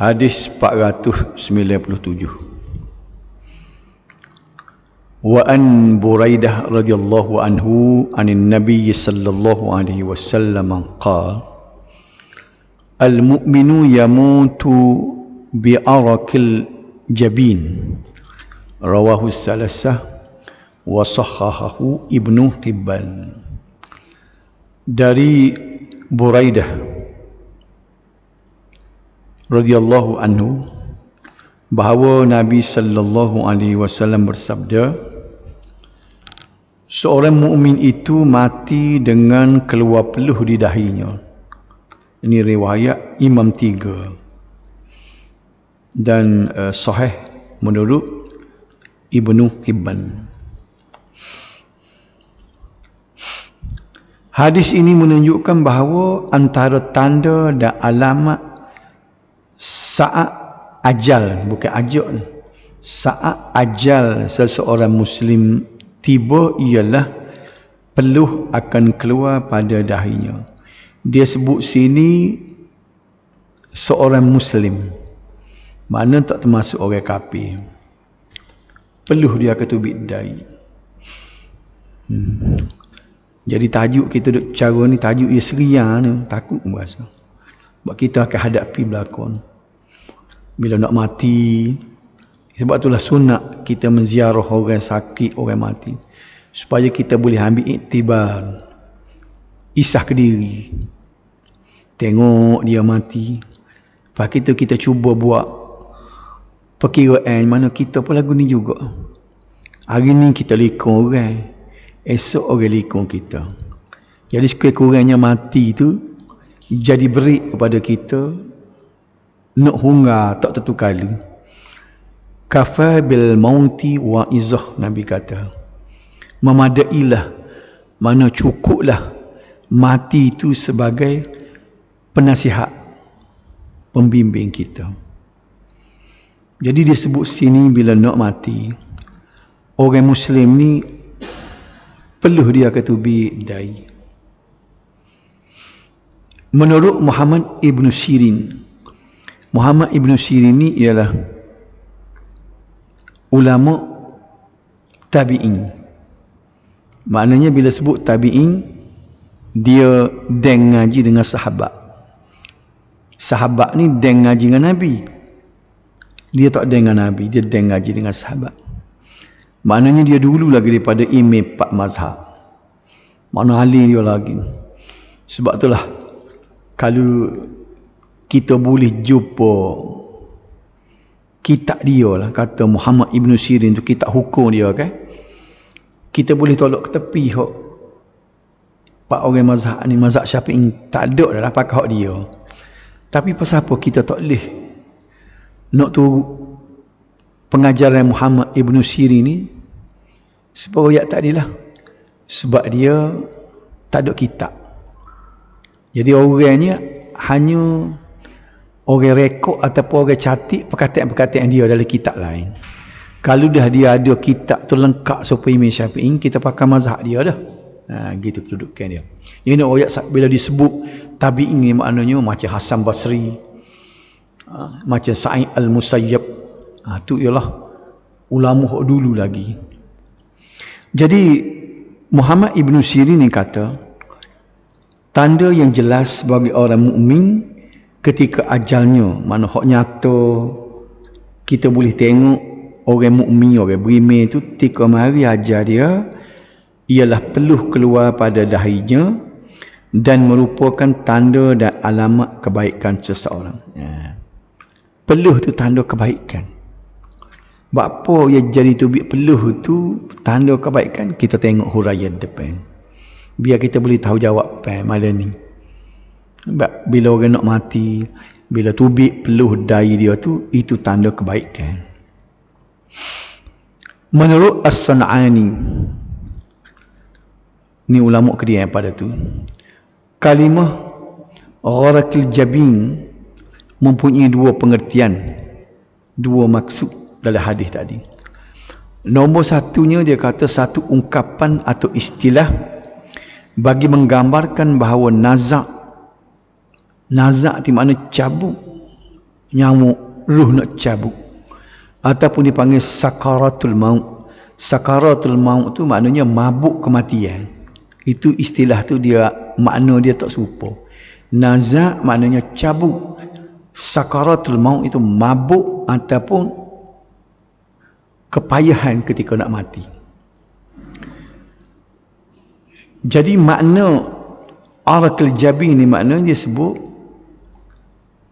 Hadis 497. Wa an Buraidah radhiyallahu anhu anin Nabi sallallahu alaihi wasallam qala al-mu'minu yamutu bi'arakil jabin rawahu salasah wa sahhahahu Ibnu Hibban. Dari Buraidah radhiyallahu anhu bahawa Nabi sallallahu alaihi wasallam bersabda, seorang mukmin itu mati dengan keluar peluh di dahinya. Ini riwayat Imam 3 dan sahih menurut Ibnu Hibban. Hadis ini menunjukkan bahawa antara tanda dan alamat saat ajal, bukan ajal, saat ajal seseorang Muslim tiba ialah peluh akan keluar pada dahinya. Dia sebut sini seorang Muslim, mana tak termasuk orang kafir. Peluh dia akan tubik dahi. Jadi tajuk kita duk cara ni, tajuk ia seriah ni, takut berasa. Sebab kita akan hadapi belakon. Bila nak mati, sebab itulah sunat kita menziarah orang sakit, orang mati, supaya kita boleh ambil iktibar, isah ke diri, tengok dia mati. Lepas kita cuba buat perkiraan mana kita pun lagu ni juga. Hari ni kita likung orang, esok orang likung kita. Jadi sekurang-kurangnya mati tu jadi berik kepada kita nak hunggar tak tentu kali. Kafa bil mauti wa izah, Nabi kata, memadailah, mana cukuplah mati itu sebagai penasihat, pembimbing kita. Jadi dia sebut sini bila nak mati, orang Muslim ni peluh dia akan tubik dahi. Menurut Muhammad Ibn Sirin, Muhammad Ibn Sirin ni ialah ulama tabi'in. Maknanya bila sebut tabi'in, dia deng ngaji dengan sahabat. Sahabat ni deng ngaji dengan Nabi. Dia tak deng dengan Nabi, dia deng ngaji dengan sahabat. Maknanya dia dulu lagi daripada imam 4 mazhab. Makna alim dia lagi. Sebab itulah kalau kita boleh jumpa kitab dia lah, kata Muhammad Ibn Sirin tu, kitab hukum dia kan, kita boleh tolak ke tepi hak pak orang mazhab ni, mazhab Syafi'i tak ada dah pakai hak dia. Tapi pasal apa kita tak boleh nak turut pengajaran Muhammad Ibn Sirin ni? Sebab ayat tadi lah, sebab dia tak ada kitab. Jadi orangnya hanya orang rekod ataupun orang catik perkataan-perkataan dia dalam kitab lain. Kalau dah dia ada kitab tu lengkap supaya Imam Syafi'i, kita pakai mazhab dia dah. Gitu kedudukan dia. Ini ayat bila disebut tabi'in ni, maknanya macam Hasan Basri, macam Sa'id Al-Musayyab, tu ialah ulama dulu lagi. Jadi Muhammad Ibn Sirin ni kata, tanda yang jelas bagi orang mukmin ketika ajalnya, mana hak nyata kita boleh tengok orang mukmin, orang beriman tu ketika mari ajal dia, ialah peluh keluar pada dahinya dan merupakan tanda dan alamat kebaikan seseorang. Peluh tu tanda kebaikan. Sebab apa yang jadi tubik peluh tu tanda kebaikan? Kita tengok huraian depan, biar kita boleh tahu jawab malam ni. Sebab bila orang nak mati, bila tubik peluh dahi dia tu, itu tanda kebaikan. Menurut As-San'ani, ni ulama kedua pada tu, kalimah gharakil jabin mempunyai dua pengertian, dua maksud dalam hadis tadi. Nombor satunya, dia kata satu ungkapan atau istilah bagi menggambarkan bahawa nazak, nazak di mana cabut, nyamuk, ruh nak cabut, ataupun dipanggil sakaratul maut. Sakaratul maut tu maknanya mabuk kematian. Itu istilah tu dia, makna dia tak serupa. Nazak maknanya cabut. Sakaratul maut itu mabuk ataupun kepayahan ketika nak mati. Jadi makna arakal jabin ni maknanya dia sebut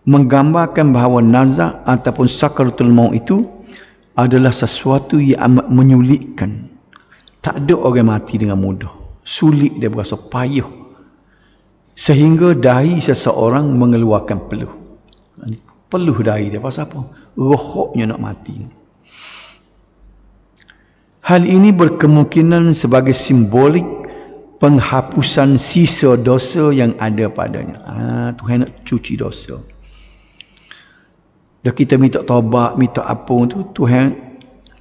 menggambarkan bahawa nazak ataupun sakaratul maut itu adalah sesuatu yang amat menyulitkan. Tak ada orang mati dengan mudah. Sulit, dia berasa payah. Sehingga dahi seseorang mengeluarkan peluh. Peluh dahi dia pasal apa? Rohoknya nak mati. Hal ini berkemungkinan sebagai simbolik penghapusan sisa dosa yang ada padanya. Tuhan nak cuci dosa. Dah kita minta taubat, minta ampun tu, Tuhan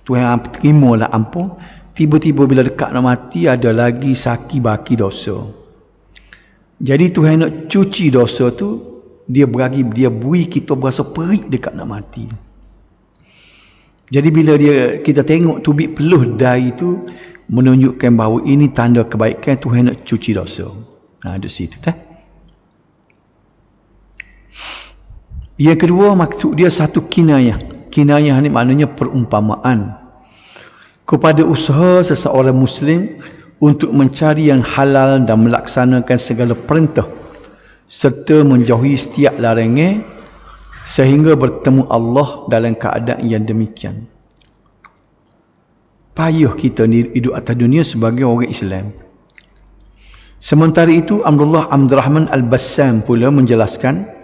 terimalah ampun. Tiba-tiba bila dekat nak mati, ada lagi saki baki dosa. Jadi Tuhan nak cuci dosa tu, dia beri kita berasa perik dekat nak mati. Jadi bila kita tengok tubik peluh dahi tu, menunjukkan bahawa ini tanda kebaikan, Tuhan nak cuci dosa. Di situ tak? Yang kedua, maksud dia satu kinayah. Kinayah ni maknanya perumpamaan kepada usaha seseorang Muslim untuk mencari yang halal dan melaksanakan segala perintah serta menjauhi setiap larangan sehingga bertemu Allah dalam keadaan yang demikian. Payah kita hidup atas dunia sebagai orang Islam. Sementara itu, Abdullah Abdul Rahman Al-Bassam pula menjelaskan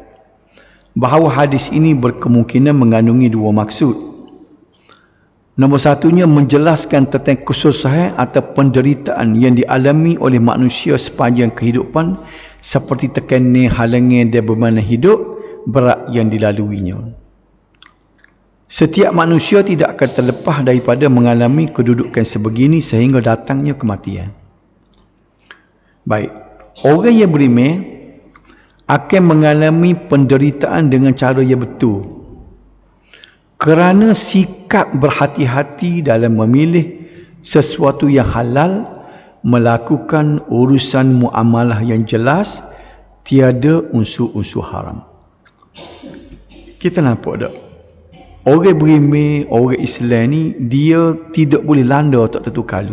bahawa hadis ini berkemungkinan mengandungi dua maksud. Nombor satunya, menjelaskan tentang kesusahan atau penderitaan yang dialami oleh manusia sepanjang kehidupan, seperti tekanan, halangan dan beban hidup berat yang dilaluinya. Setiap manusia tidak akan terlepas daripada mengalami kedudukan sebegini sehingga datangnya kematian. Baik, orang yang beriman akan mengalami penderitaan dengan cara yang betul, kerana sikap berhati-hati dalam memilih sesuatu yang halal, melakukan urusan muamalah yang jelas, tiada unsur-unsur haram. Kita nampak tak? Orang beriman, orang Islam ni, dia tidak boleh landa tak tentu kali.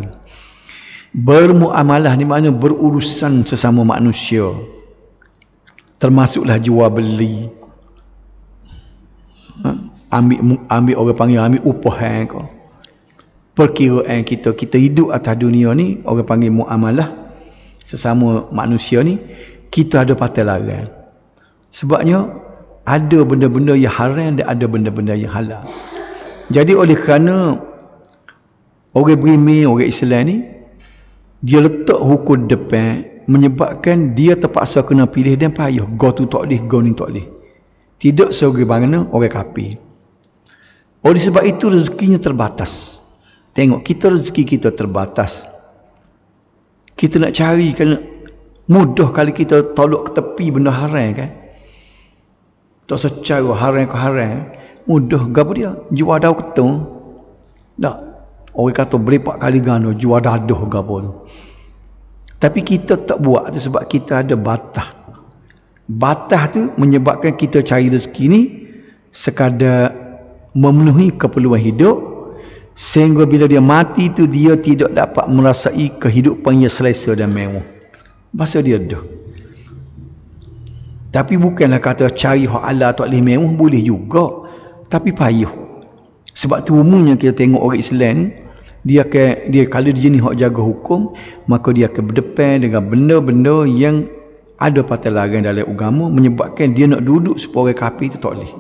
Bermuamalah ni maknanya berurusan sesama manusia. Termasuklah jual beli. Ambil orang panggil ambil upahan kau. Perkiraan kita hidup atas dunia ni, orang panggil muamalah sesama manusia ni, kita ada patah larang. Sebabnya ada benda-benda yang haram dan ada benda-benda yang halal. Jadi oleh kerana orang beriman, orang Islam ni, dia letak hukum depan, menyebabkan dia terpaksa kena pilih dan payah. Go tu tak boleh, go ni tak boleh. Tidak sebagaimana orang kafir. Oleh sebab itu rezekinya terbatas. Tengok, kita rezeki kita terbatas. Kita nak cari, kerana mudah kali kita tolak ke tepi benda haram kan. Tak secara haram ke haram, mudah. Gapa dia? Jual daun ketung. Tak. Orang kata berlipat kali ganda jual dadah gapa tu. Tapi kita tak buat tu sebab kita ada batas. Batas tu menyebabkan kita cari rezeki ni sekadar memenuhi keperluan hidup, sehingga bila dia mati tu dia tidak dapat merasai kehidupan yang selesa dan mewah. Masa dia dah. Tapi bukanlah kata cari hak halal tak boleh mewah, boleh juga. Tapi payah. Sebab tu umumnya kita tengok orang Islam, dia kalau dia jenis hak jaga hukum, maka dia akan berdepan dengan benda-benda yang ada patah larang dalam agama, menyebabkan dia nak duduk supaya orang kafir itu tak boleh.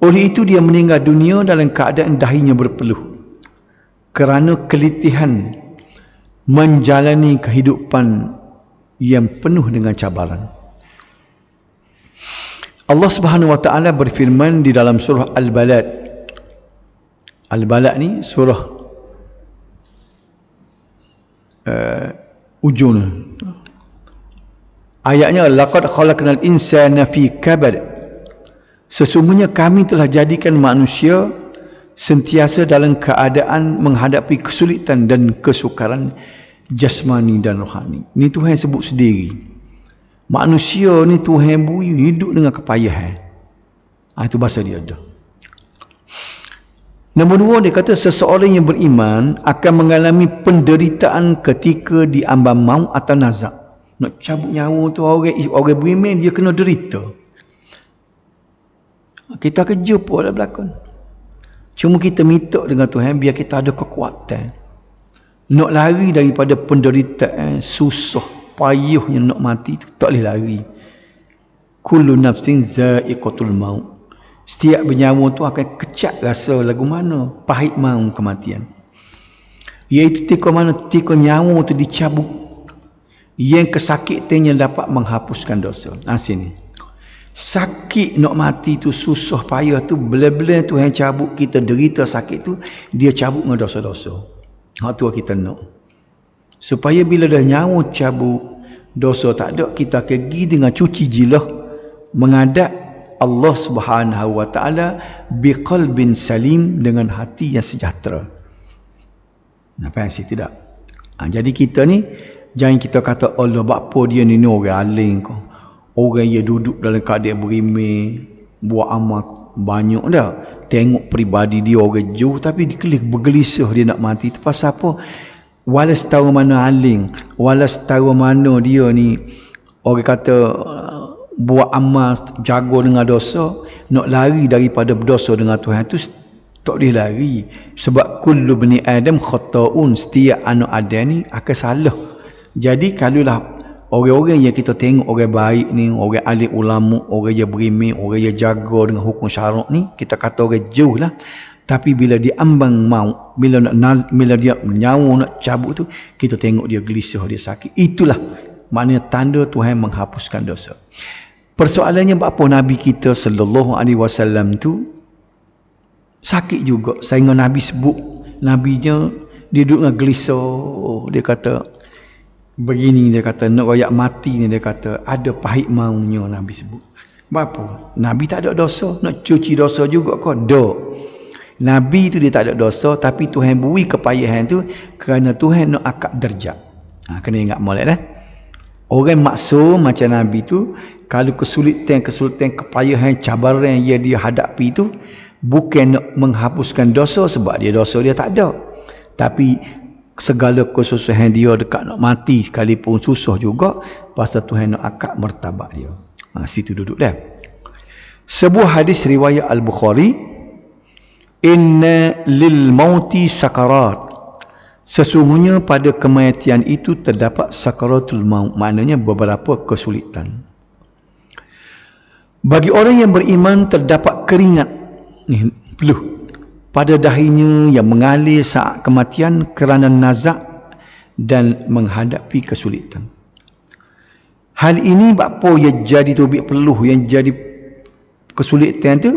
Oleh itu dia meninggal dunia dalam keadaan dahinya berpeluh, kerana kelitihan menjalani kehidupan yang penuh dengan cabaran. Allah Subhanahu wa taala berfirman di dalam surah Al-Balad. Al-Balad ni surah ujung. Ayatnya laqad khalaqnal insana fi kabad. Sesungguhnya kami telah jadikan manusia sentiasa dalam keadaan menghadapi kesulitan dan kesukaran jasmani dan rohani. Ini Tuhan sebut sendiri. Manusia ni Tuhan bui hidup dengan kepayahan. Itu bahasa dia dah. Nombor 2, dia kata seseorang yang beriman akan mengalami penderitaan ketika diambang maut atau nazak. Nak cabut nyawa tu orang beriman dia kena derita. Kita kerja pun dah berlakon. Cuma kita minta dengan Tuhan biar kita ada kekuatan. Nak lari daripada penderitaan, susah, payuhnya nak mati tu tak boleh lari. Kullu nafsin za'iqatul maut. Setiap bernyawa tu akan kecap rasa lagu mana pahit maut kematian. Iaitu tika mana tika nyawa tu dicabut. Yang kesakitannya dapat menghapuskan dosa. Sini. Sakit nak mati tu susah payah tu bila-bila Tuhan cabut kita derita sakit tu dia cabut dengan dosa-dosa. Hak tu kita nak. Supaya bila dah nyawa cabut dosa tak ada kita pergi dengan cuci jilah menghadap Allah Subhanahu wa taala biqalbin salim dengan hati yang sejahtera. Nampak sih tidak? Jadi kita ni jangan kita kata Allah bakpo dia ni orang alim kau. Orang yang duduk dalam keadaan berimeh, buat amal banyak dah. Tengok peribadi dia orang jauh tapi dikelik bergelisah dia nak mati. Itu pasal apa? Walau tahu mana alim, walau tahu mana dia ni orang kata buat amal jaga dengan dosa, nak lari daripada dosa dengan Tuhan tu tak boleh lari. Sebab kullu bani Adam khata'un, setiap anak Adam ni akan salah. Jadi kalaulah orang-orang yang kita tengok orang baik ni, orang alim ulama, orang yang berimeh, orang yang jaga dengan hukum syarak ni, kita kata orang jauh lah. Tapi bila dia ambang maut, bila dia nyawa nak cabut tu, kita tengok dia gelisah, dia sakit. Itulah maknanya tanda Tuhan menghapuskan dosa. Persoalannya apa Nabi kita sallallahu alaihi wasallam tu sakit juga. Sehingga Nabi sebut, nabinya dia duduk dengan gelisah. Dia kata begini, dia kata nak royak mati ni, dia kata ada pahit maunya Nabi sebut. Apa? Nabi tak ada dosa, nak cuci dosa juga kau? Dok. Nabi tu dia tak ada dosa tapi Tuhan beri kepayahan tu kerana Tuhan nak angkat darjat. Kena ingat molek dah. Orang maksum macam Nabi tu kalau kesulitan, kepayahan, cabaran yang dia hadapi tu bukan nak menghapuskan dosa sebab dosa dia tak ada. Tapi segala kesusahan dia dekat nak mati sekalipun susah juga pasal Tuhan nak angkat martabat dia. Situ duduk dah. Sebuah hadis riwayat Al-Bukhari, inna lil mauti sakarat. Sesungguhnya pada kematian itu terdapat sakaratul maut, maknanya beberapa kesulitan. Bagi orang yang beriman terdapat keringat peluh pada dahinya yang mengalir saat kematian kerana nazak dan menghadapi kesulitan. Hal ini bakpo yang jadi tubik peluh, yang jadi kesulitan tu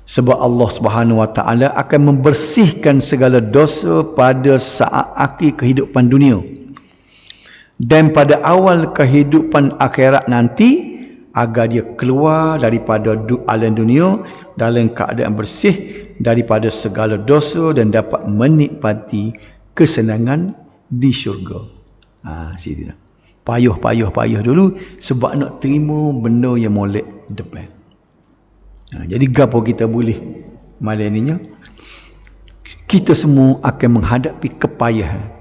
sebab Allah Subhanahu wa taala akan membersihkan segala dosa pada saat akhir kehidupan dunia. Dan pada awal kehidupan akhirat nanti agar dia keluar daripada alam dunia dalam keadaan bersih daripada segala dosa dan dapat menikmati kesenangan di syurga. Sini dah. Payah dulu sebab nak terima benda yang molek depan. Jadi gapo kita boleh malam ni, kita semua akan menghadapi kepayahan.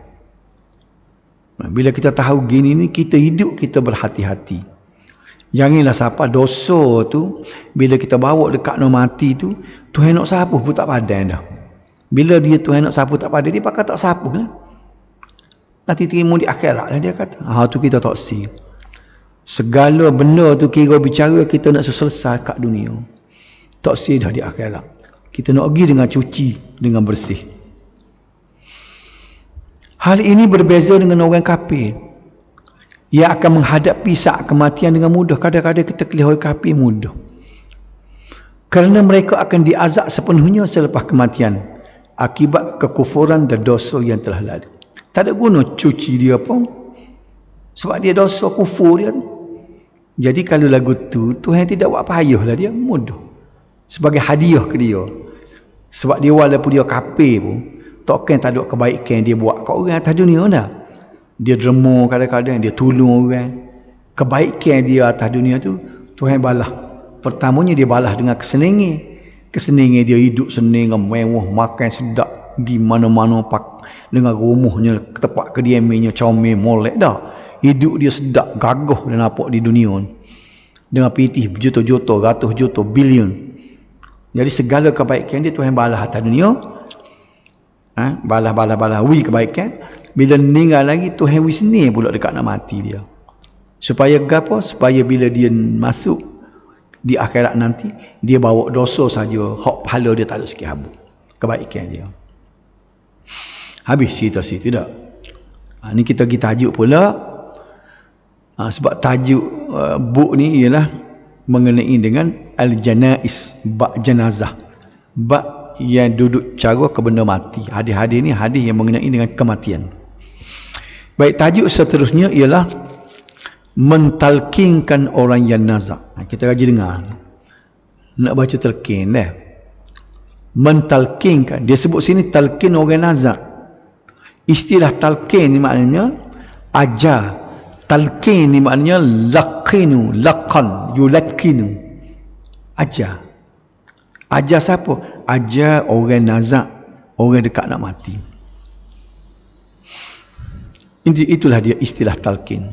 Bila kita tahu gini ni, kita hidup kita berhati-hati. Janganlah siapa dosa tu bila kita bawa dekat nak mati tu Tuhan nak sapu pun tak padan dah. Bila dia Tuhan nak sapu tak padan, dia pakai tak sapu lah. Nanti terima di akhirat lah dia kata. Tu kita tak si. Segala benda tu kira bicara kita nak selesai kat dunia. Tak si dah di akhirat. Kita nak pergi dengan cuci, dengan bersih. Hal ini berbeza dengan orang kafir. Ia akan menghadapi saat kematian dengan mudah. Kadang-kadang kita kelihatan kafir mudah. Kerana mereka akan diazab sepenuhnya selepas kematian akibat kekufuran dan dosa yang telah lalu. Tak ada guna cuci dia pun sebab dia dosa kufur dia tu. Jadi kalau lagu tu Tuhan tidak buat payah lah dia, mudah. sebagai hadiah ke dia. Sebab dia walaupun dia kafir pun, takkan tak ada kebaikan dia buat kat orang atas dunia dah. Dia derma kadang-kadang, dia tolong orang. Kebaikan dia atas dunia tu Tuhan balas. Pertamanya dia balas dengan kesenangan. Kesenangan dia hidup senang, mewah, makan sedap di mana-mana, dengan rumahnya, tempat kediamannya comel, molek dah. Hidup dia sedap, gagah dan nampak di dunia ni. Dengan pitih juta-juta, ratus juta, bilion. Jadi segala kebaikan dia Tuhan balas atas dunia. Balas wi kebaikan. Bila meninggal lagi Tuhan wi seni pula dekat nak mati dia. Supaya gapo? Supaya bila dia masuk di akhirat nanti, dia bawa dosa saja, hak pahala dia tak ada sikit habis. Kebaikan dia. Habis cerita situ dah. Ni kita pergi tajuk pula. Sebab tajuk buk ni ialah mengenai dengan al-janais, bab jenazah, bab yang duduk cara ke benda mati. Hadis-hadis ni hadis yang mengenai dengan kematian. Baik, tajuk seterusnya ialah mentalkinkan orang yang nazak. Kita kaji dengar, nak baca talqin dah. Mentalkinkan, dia sebut sini talqin orang nazak. Istilah talqin ni maknanya ajar. Talqin ni maknanya laqinu, laqan, yulaqinu. Ajar. Ajar siapa? Ajar orang nazak, orang dekat nak mati. Itulah dia istilah talqin.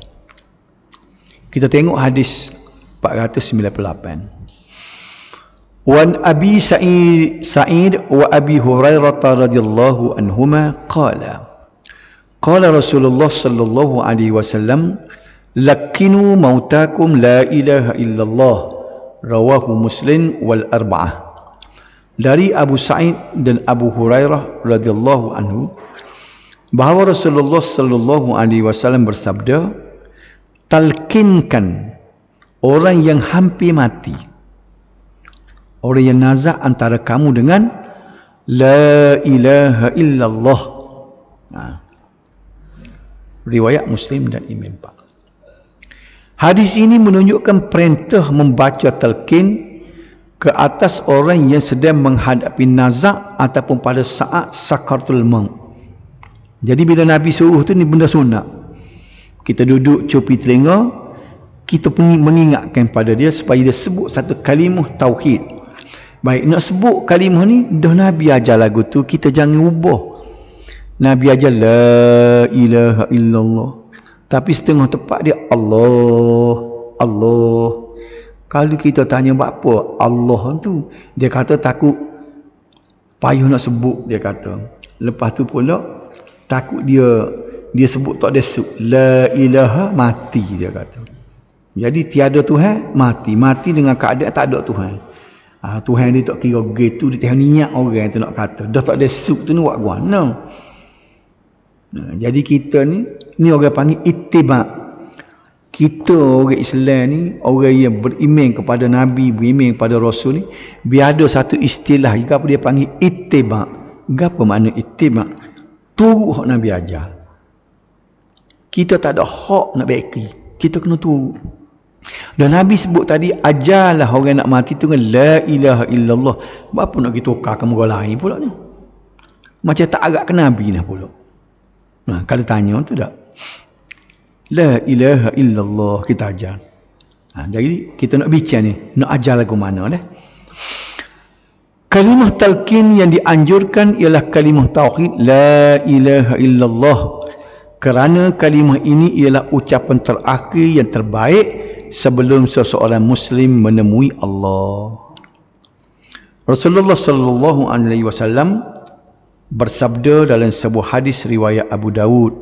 Kita tengok hadis 498. Wan Abi Sa'id wa Abi Hurairah radhiyallahu anhuma qala qala Rasulullah sallallahu alaihi wasallam lakinu mautakum la ilaha illallah rawahu Muslim wal arba'ah. Dari Abu Sa'id dan Abu Hurairah radhiyallahu anhu bahawa Rasulullah sallallahu alaihi wasallam bersabda, talkinkan orang yang hampir mati, orang yang nazak antara kamu dengan la ilaha illallah. Riwayat Muslim dan Imam Pak. Hadis ini menunjukkan perintah membaca talqin ke atas orang yang sedang menghadapi nazak ataupun pada saat sakaratul maut. Jadi bila Nabi suruh tu ni benda sunat. Kita duduk cupi telinga, kita mengingatkan pada dia supaya dia sebut satu kalimah tauhid. Baik, nak sebut kalimah ni dah Nabi ajar lagu tu, kita jangan ubah. Nabi ajar la ilaha illallah. Tapi setengah tepat dia Allah, Allah. Kalau kita tanya apa Allah tu, dia kata takut payah nak sebut, dia kata. Lepas tu pula takut dia sebut tak ada la ilaha, mati dia kata. Jadi tiada Tuhan, mati dengan keadaan tak ada Tuhan. Tuhan dia tak kira gitu, dia tengok niat orang tu nak kata. Dah tak ada sub tu ni buat guana. Jadi kita ni orang panggil ittiba. Kita orang Islam ni, orang yang beriman kepada Nabi, beriman kepada Rasul ni, biar ada satu istilah juga dia panggil ittiba. Apa makna ittiba? Turut hak Nabi ajar. Kita tak ada hak nak beki, kita kena turut. Dan Nabi sebut tadi, ajarlah orang nak mati tu dengan la ilaha illallah. Apa nak kita tukar ke muka lain pula ni? Macam tak agak ke Nabi lah pula. Kalau tanya tu tak, la ilaha illallah kita ajar. Jadi kita nak bincang ni, nak ajar lagu mana dah. Kalimah talqin yang dianjurkan ialah kalimah tauhid la ilaha illallah. Kerana kalimah ini ialah ucapan terakhir yang terbaik sebelum seseorang Muslim menemui Allah. Rasulullah sallallahu alaihi wasallam bersabda dalam sebuah hadis riwayat Abu Dawud.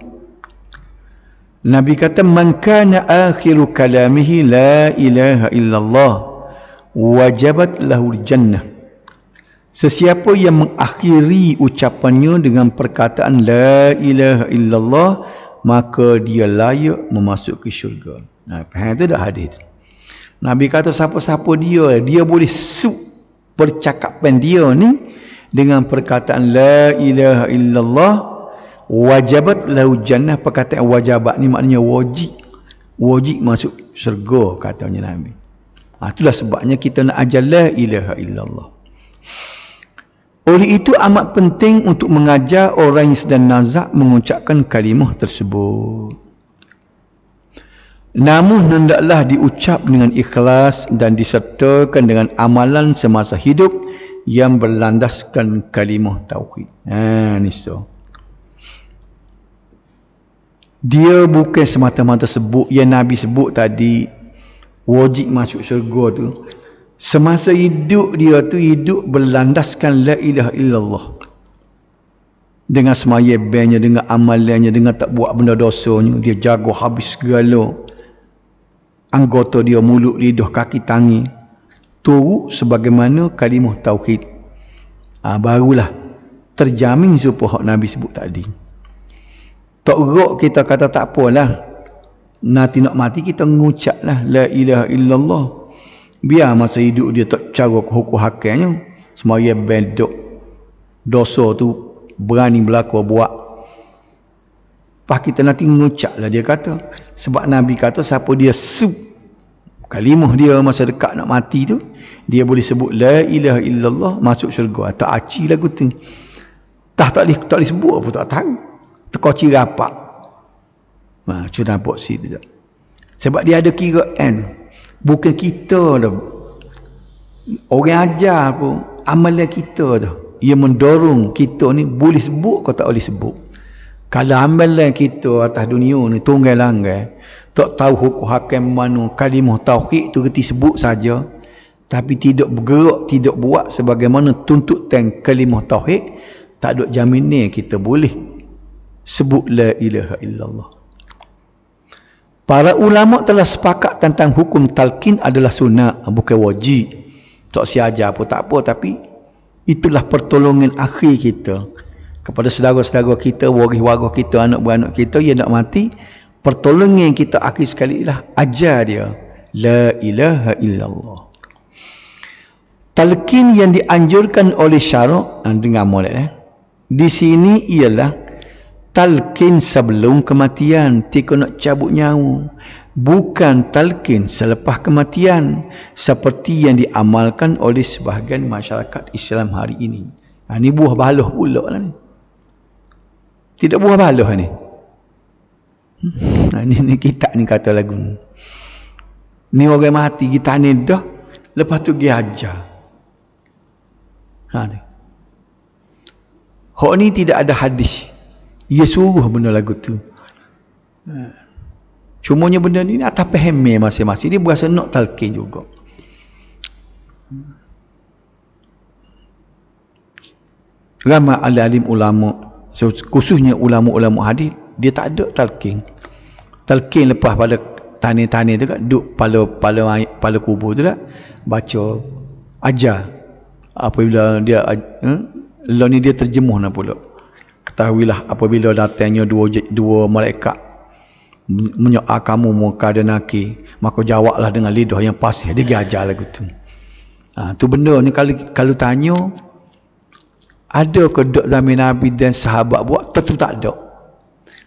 Nabi kata, man kana akhiru kalamihi la ilaha illallah wajabat lahul jannah. Sesiapa yang mengakhiri ucapannya dengan perkataan la ilaha illallah, maka dia layak memasuki syurga. Faham tu dah hadis. Nabi kata siapa-siapa dia boleh suk percakapan dia ni dengan perkataan la ilaha illallah, wajabat lahu jannah. Perkataan wajabat ni maknanya wajib. Wajib masuk syurga katanya Nabi. Itulah sebabnya kita nak ajar la ilaha illallah. Oleh itu amat penting untuk mengajar orang yang sedang nazak mengucapkan kalimah tersebut. Namun hendaklah diucap dengan ikhlas dan disertakan dengan amalan semasa hidup yang berlandaskan kalimah tauhid. Ni so. Dia bukan semata-mata sebut yang Nabi sebut tadi wajib masuk syurga tu. Semasa hidup dia tu hidup berlandaskan la ilaha illallah. Dengan semayabnya, dengan amalannya, dengan tak buat benda dosanya, dia jaga habis segala anggota dia, mulut, lidah, kaki, tangan turut sebagaimana kalimah tauhid. Barulah terjamin supaya hak Nabi sebut tadi. Tak erok kita kata tak apalah, nanti nak mati kita mengucaplah la ilaha illallah. Biar masa hidup dia tak cara hukum hakimnya, semaya bedok dosa tu berani berlaku buat. Pas kita nanti mengucaplah, dia kata. Sebab Nabi kata siapa dia kalimah dia masa dekat nak mati tu, dia boleh sebut la ilaha illallah, masuk syurga. Tak aci lagu tu. Tak boleh sebut apa tak tahu. Terkoci rapat. Cuma nampak situ. Sebab dia ada kiraan. Bukan kita dah. Orang ajar pun amalan kita dah. Ia mendorong kita ni boleh sebut kau tak boleh sebut. Kalau amalan kita atas dunia ni tunggal langgar, tak tahu hukum hakim mana, kalimah tauhid tu reti sebut saja, tapi tidak bergerak, tidak buat sebagaimana tuntutan kalimah tauhid, tak ada jaminan kita boleh sebut la ilaha illallah. Para ulama telah sepakat tentang hukum talqin adalah sunat, bukan wajib. Tak siajar pun tak apa, tapi itulah pertolongan akhir kita kepada saudara-saudara kita, waris-waris kita, anak-beranak kita yang nak mati. Pertolongan kita akhir sekali ialah ajar dia la ilaha illallah. Talqin yang dianjurkan oleh syarak, dengar molek di sini ialah talqin sebelum kematian, tika nak cabut nyawa, bukan talqin selepas kematian seperti yang diamalkan oleh sebahagian masyarakat Islam hari ini. Ini buah baloh pula lah ni. Tidak buah baloh ni. Ni kita ni kata lagu ni. Ni orang mati kita ni dah, lepas tu dia ajar. Hak ni tidak ada hadis. Ia suruh benda lagu tu. Cumanya benda ni atas pahami masing-masing. Dia berasa nak talqin juga. Ramai alim ulama, khususnya ulama-ulama hadis, dia tak ada talqin. Talqin lepas pada tani-tani tu kan, duduk pala kubur tu kan, baca ajar. Apabila dia lalu ni dia terjemuh nak pula. Ketahuilah apabila datangnya dua malaikat menyoal kamu muka dan naki, maka jawablah dengan lidah yang pasih. Dia ajar lagu tu. Tu benda ni kalau tanya ada ke dak zaman Nabi dan sahabat buat, tentu tak ada.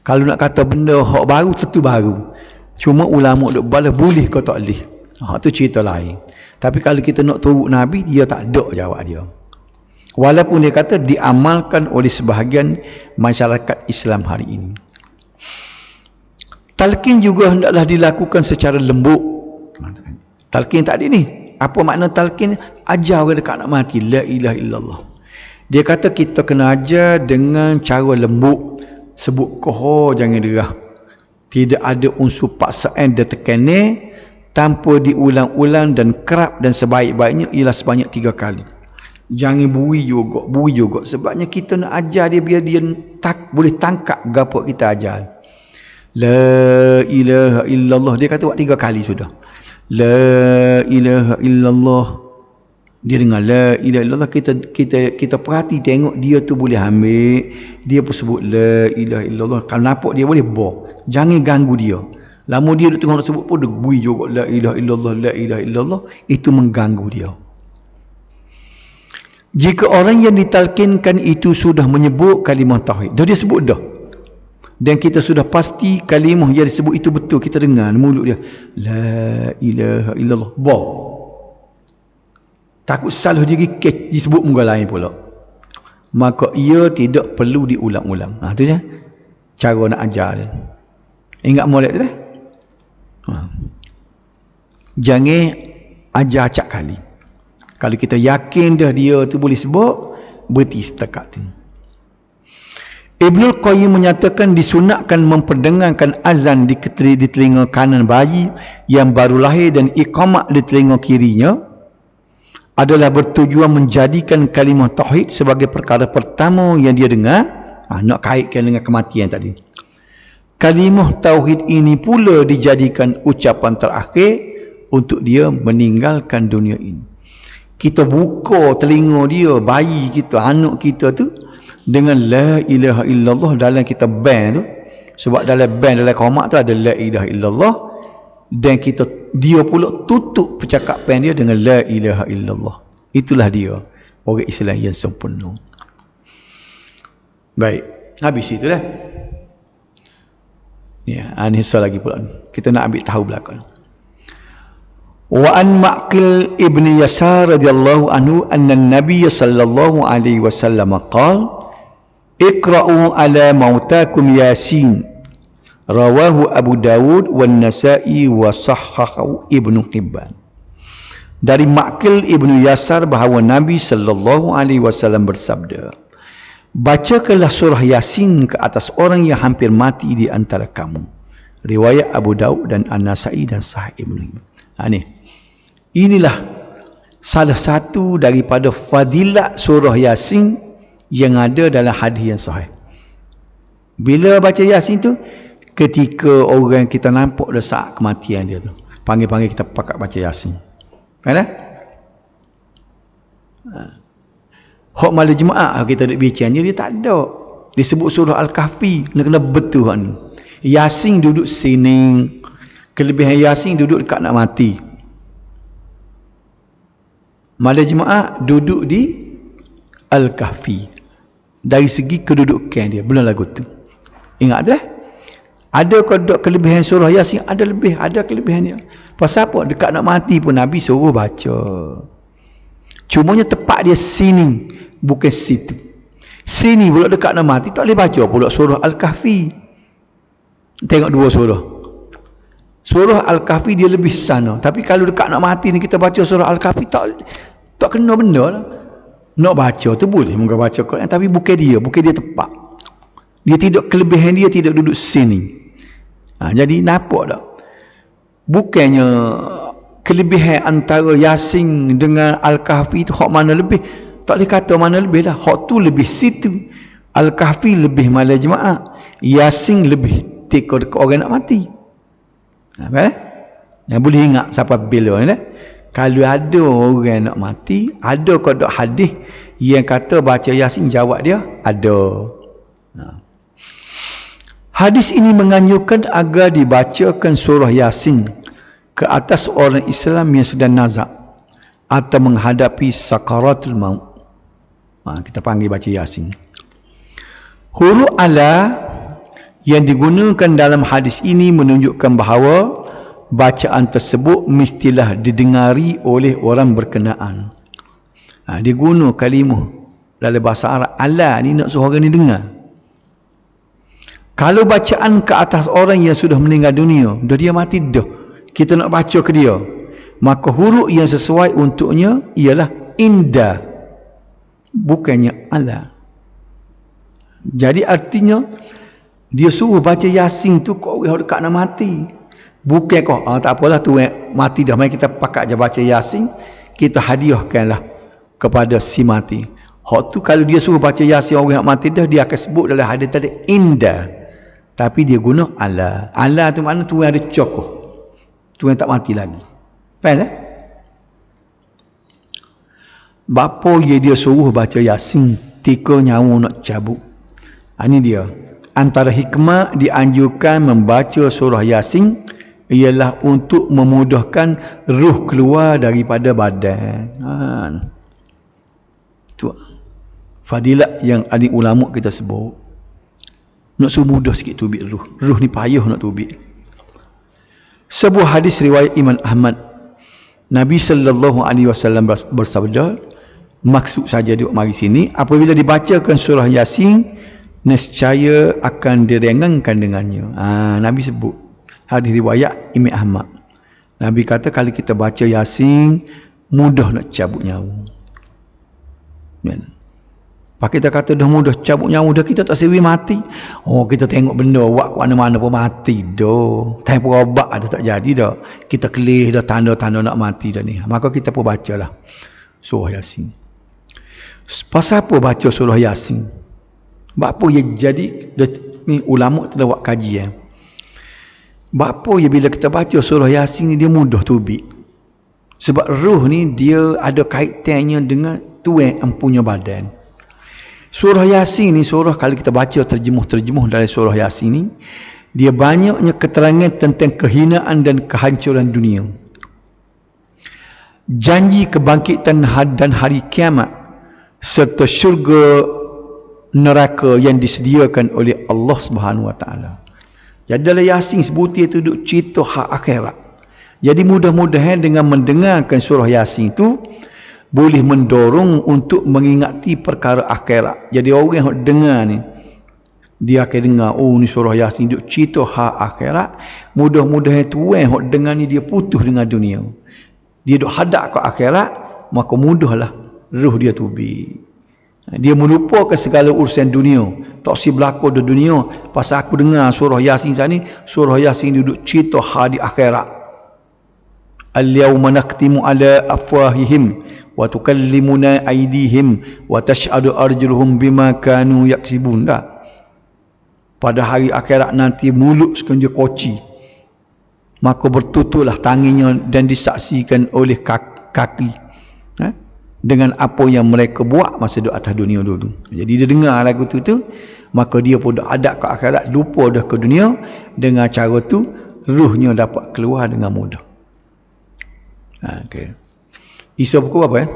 Kalau nak kata benda hak baru, tentu baru. Cuma ulama duk balas boleh ke tak boleh. Tu cerita lain. Tapi kalau kita nak turut Nabi, dia tak ada jawab dia. Walaupun dia kata diamalkan oleh sebahagian masyarakat Islam hari ini. Talqin juga hendaklah dilakukan secara lembut. Talqin tadi ni, apa makna talqin? Ajar orang dekat nak mati la ilaha illallah. Dia kata kita kena ajar dengan cara lembut, sebut koho jangan derah. Tidak ada unsur paksaan dan tekanan, tanpa diulang-ulang dan kerap, dan sebaik-baiknya ialah sebanyak 3 kali. Jangan bui juga. Sebabnya kita nak ajar dia biar dia boleh tangkap gapo kita ajar. La ilaha illallah. Dia kata buat 3 kali sudah. La ilaha illallah. Dia dengar la ilaha illallah, kita perhati tengok dia tu boleh ambil, dia pun sebut la ilaha illallah. Kalau nampak dia boleh jangan ganggu dia. Lama dia tengok nak sebut pun dia bui juga la ilaha illallah, la ilaha illallah. Itu mengganggu dia. Jika orang yang ditalkinkan itu sudah menyebut kalimah tauhid, dia sebut dah, dan kita sudah pasti kalimah yang disebut itu betul, kita dengar mulut dia la ilaha illallah, takut salah diri disebut muka lain pula, maka ia tidak perlu diulang-ulang. Tu je cara nak ajar dia. Ingat molek tu dah. Jangan ajar acak kali. Kalau kita yakin dah dia tu boleh sebut, berhenti setakat tu. Ibnul Qayyim menyatakan disunatkan memperdengarkan azan di telinga kanan bayi yang baru lahir dan iqamah di telinga kirinya adalah bertujuan menjadikan kalimah tauhid sebagai perkara pertama yang dia dengar. Nak kaitkan dengan kematian tadi. Kalimah tauhid ini pula dijadikan ucapan terakhir untuk dia meninggalkan dunia ini. Kita buka telinga dia, bayi kita, anak kita tu dengan la ilaha illallah dalam kita band tu. Sebab dalam band, dalam qomat tu ada la ilaha illallah, dan dia pula tutup percakapan dia dengan la ilaha illallah. Itulah dia orang Islam yang sempurna. Baik, habis itulah. Ya, ini soal lagi pula. Kita nak ambil tahu belakang. Wa an Ma'qil ibn Yasar radhiyallahu anhu anna an-nabiy sallallahu alaihi wasallam qala iqra'u ala mautakum Yasin, rawahu Abu Dawud wan Nasa'i wa sahhahu Ibnu Hibban. Dari Ma'qil ibnu Yasar bahawa Nabi sallallahu alaihi wasallam bersabda, bacakanlah surah Yasin ke atas orang yang hampir mati di antara kamu. Riwayat Abu Dawud dan An-Nasa'i dan Sahih Ibnu Hibban. Inilah salah satu daripada fadilat surah Yasin yang ada dalam hadis yang sahih. Bila baca Yasin tu, ketika orang kita nampak dah saat kematian dia tu, panggil-panggil kita pakat baca Yasin. Kan? Hak malam Jumaat kita duk bincang dia tak ada. Disebut surah Al-Kahfi, kena betul ni. Yasin duduk sini. Kelebihan Yasin duduk dekat nak mati. Malam Jumaat duduk di Al-Kahfi. Dari segi kedudukan dia, belum lagu tu. Ingat dah. Ada kodok kelebihan surah Yasin, ada lebih, ada kelebihan dia. Pasal apa? Dekat nak mati pun Nabi suruh baca. Cumanya tepat dia sini, bukan situ. Sini pula dekat nak mati, tak boleh baca pula surah Al-Kahfi. Tengok dua surah. Surah Al-Kahfi dia lebih sana. Tapi kalau dekat nak mati ni kita baca surah Al-Kahfi, tak kena benda lah. Nak baca tu boleh, moga baca Quran, tapi bukan dia tepat. Dia tidak, kelebihan dia tidak duduk sini. Jadi nampak tak? Bukannya kelebihan antara Yasin dengan Al-Kahfi tu hak mana lebih? Tak boleh kata mana lebih dah. Hak tu lebih situ. Al-Kahfi lebih malam Jumaat. Yasin lebih teka dekat orang nak mati. Yang boleh ingat siapa bila ni dah. Kalau ada orang nak mati, ada kodok hadis yang kata baca Yasin, jawab dia ada. Hadis ini menganjurkan agar dibacakan surah Yasin ke atas orang Islam yang sedang nazak atau menghadapi sakaratul maut. Kita panggil baca Yasin. Huruf ala yang digunakan dalam hadis ini menunjukkan bahawa bacaan tersebut mestilah didengari oleh orang berkenaan. Dia guna kalimah dalam bahasa Arab. Ala ni nak suruh orang ni dengar. Kalau bacaan ke atas orang yang sudah meninggal dunia, dah dia mati dah, kita nak baca ke dia, maka huruf yang sesuai untuknya ialah inda, bukannya ala. Jadi artinya dia suruh baca Yasin tu kau dekat nak mati. Bukan kau, tak apalah tu mati dah, mari kita pakat je baca Yasin, kita hadiahkanlah kepada si mati. Hak tu kalau dia suruh baca Yasin orang yang mati dah, dia akan sebut dalam hadis tadi inda. Tapi dia guna ala. Ala tu makna tu yang ada cokoh. Tu yang tak mati lagi. Faham tak? Bapa dia suruh baca Yasin, tika nyawa nak cabut. Ini dia. Antara hikmah dianjurkan membaca surah Yasin ialah untuk memudahkan ruh keluar daripada badan. Itu fadilat yang adik ulama kita sebut. Nak suruh mudah sikit tubik ruh. Ruh ni payah nak tubik. Sebuah hadis riwayat Imam Ahmad Nabi sallallahu alaihi wasallam bersabda, maksud saja dia mari sini, apabila dibacakan surah Yasin, nescaya akan diringankan dengannya. Nabi sebut hadis riwayat Imam Ahmad. Nabi kata kalau kita baca Yasin, mudah nak cabut nyawa. Kan? Pak kita kata dah mudah cabut nyawa, dah kita tak sewi mati. Kita tengok benda buat mana-mana pun mati dah. Time berobat dah tak jadi dah. Kita kelih dah tanda-tanda nak mati dah ni. Maka kita pun bacalah surah Yasin. Pasal apa baca surah Yasin? Sebab apa ia jadi, ni ulama telah buat kajian. Sebab apa ya bila kita baca surah Yasin ni dia mudah tubik. Sebab ruh ni dia ada kaitannya dengan tuan empunya badan. Surah Yasin ni surah, kalau kita baca terjemuh dari surah Yasin ni, dia banyaknya keterangan tentang kehinaan dan kehancuran dunia. Janji kebangkitan dan hari kiamat serta syurga neraka yang disediakan oleh Allah Subhanahu Wa Taala. Jadi dalam Yasin sebutir itu duk cerita hak akhirat. Jadi mudah-mudahan dengan mendengarkan surah Yasin itu boleh mendorong untuk mengingati perkara akhirat. Jadi orang yang dengar ni, dia akan dengar, ni surah Yasin duk cerita hak akhirat. Mudah-mudahan tuan yang dengar ni dia putus dengan dunia. Dia duk hadap ke akhirat, maka mudahlah ruh dia tubik. Dia melupakan segala urusan dunia. Tak si berlaku di dunia. Pasal aku dengar surah Yasin ni, surah Yasin duduk cerita hal di akhirat. Al-yawma nakhtimu ala afwahihim wa tukallimuna aydihim wa tashhadu arjuluhum bima kanu yaksibun. Pada hari akhirat nanti mulut sekejap koci, maka bertuturlah tangannya dan disaksikan oleh kaki dengan apa yang mereka buat masa di atas dunia dulu. Jadi dia dengar lagu tu, maka dia pun dah hadap ke akhirat, lupa dah ke dunia. Dengan cara tu ruhnya dapat keluar dengan mudah. Okay. Isu buku apa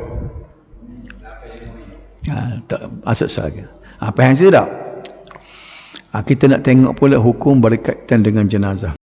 tak masuk sahaja. Apa yang saya tak? Kita nak tengok pula hukum berkaitan dengan jenazah.